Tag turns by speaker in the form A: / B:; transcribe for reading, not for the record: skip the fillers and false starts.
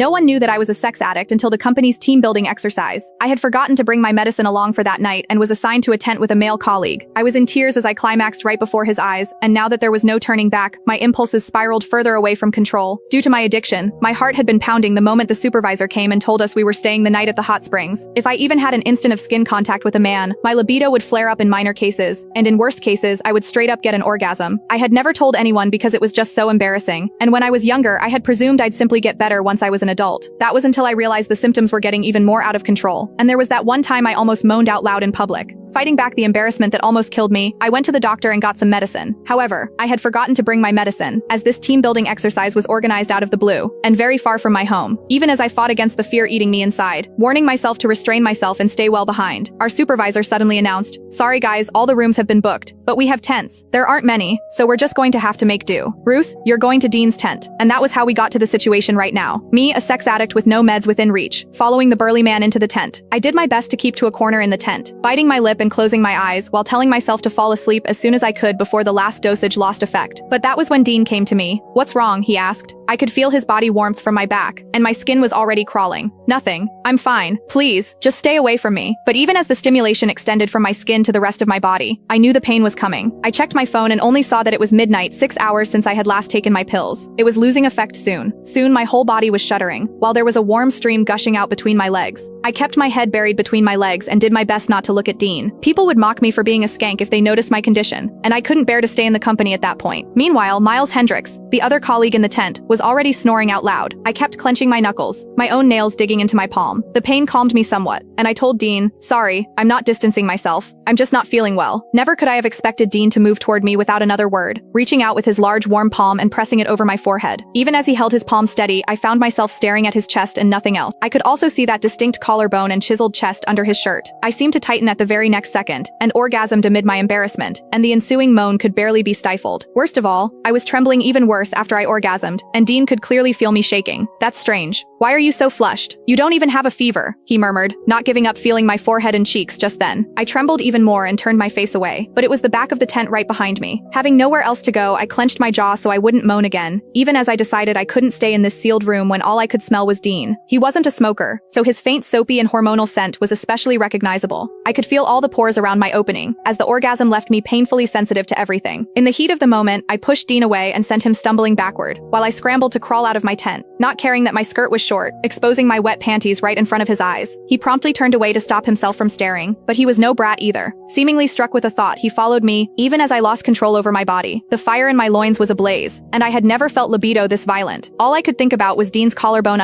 A: No one knew that I was a sex addict until the company's team-building exercise. I had forgotten to bring my medicine along for that night and was assigned to a tent with a male colleague. I was in tears as I climaxed right before his eyes, and now that there was no turning back, my impulses spiraled further away from control. Due to my addiction, my heart had been pounding the moment the supervisor came and told us we were staying the night at the hot springs. If I even had an instant of skin contact with a man, my libido would flare up in minor cases, and in worst cases, I would straight up get an orgasm. I had never told anyone because it was just so embarrassing, and when I was younger, I had presumed I'd simply get better once I was an adult. That was until I realized the symptoms were getting even more out of control, and there was that one time I almost moaned out loud in public. Fighting back the embarrassment that almost killed me, I went to the doctor and got some medicine. However, I had forgotten to bring my medicine, as this team-building exercise was organized out of the blue, and very far from my home, even as I fought against the fear eating me inside, warning myself to restrain myself and stay well behind. Our supervisor suddenly announced, "Sorry guys, all the rooms have been booked, but we have tents. There aren't many, so we're just going to have to make do. Ruth, you're going to Dean's tent." And that was how we got to the situation right now. Me, a sex addict with no meds within reach, following the burly man into the tent. I did my best to keep to a corner in the tent, biting my lip and closing my eyes while telling myself to fall asleep as soon as I could before the last dosage lost effect. But that was when Dean came to me. "What's wrong?" he asked. I could feel his body warmth from my back, and my skin was already crawling. "Nothing. I'm fine. Please, just stay away from me." But even as the stimulation extended from my skin to the rest of my body, I knew the pain was coming. I checked my phone and only saw that it was midnight, 6 hours since I had last taken my pills. It was losing effect soon. Soon my whole body was shuddering, while there was a warm stream gushing out between my legs. I kept my head buried between my legs and did my best not to look at Dean. People would mock me for being a skank if they noticed my condition, and I couldn't bear to stay in the company at that point. Meanwhile, Miles Hendricks, the other colleague in the tent, was already snoring out loud. I kept clenching my knuckles, my own nails digging into my palm. The pain calmed me somewhat, and I told Dean, "Sorry, I'm not distancing myself. I'm just not feeling well." Never could I have expected Dean to move toward me without another word, reaching out with his large warm palm and pressing it over my forehead. Even as he held his palm steady, I found myself staring at his chest and nothing else. I could also see that distinct collarbone and chiseled chest under his shirt. I seemed to tighten at the very next second, and orgasmed amid my embarrassment, and the ensuing moan could barely be stifled. Worst of all, I was trembling even worse after I orgasmed, and Dean could clearly feel me shaking. "That's strange. Why are you so flushed? You don't even have a fever," he murmured, not giving up feeling my forehead and cheeks just then. I trembled even more and turned my face away, but it was the back of the tent right behind me. Having nowhere else to go, I clenched my jaw so I wouldn't moan again, even as I decided I couldn't stay in this sealed room when all I could smell was Dean. He wasn't a smoker, so his faint soapy and hormonal scent was especially recognizable. I could feel all the pores around my opening, as the orgasm left me painfully sensitive to everything. In the heat of the moment, I pushed Dean away and sent him stumbling backward, while I scrambled to crawl out of my tent, not caring that my skirt was short, exposing my wet panties right in front of his eyes. He promptly turned away to stop himself from staring, but he was no brat either. Seemingly struck with a thought, he followed me, even as I lost control over my body. The fire in my loins was ablaze, and I had never felt libido this violent. All I could think about was Dean's collarbone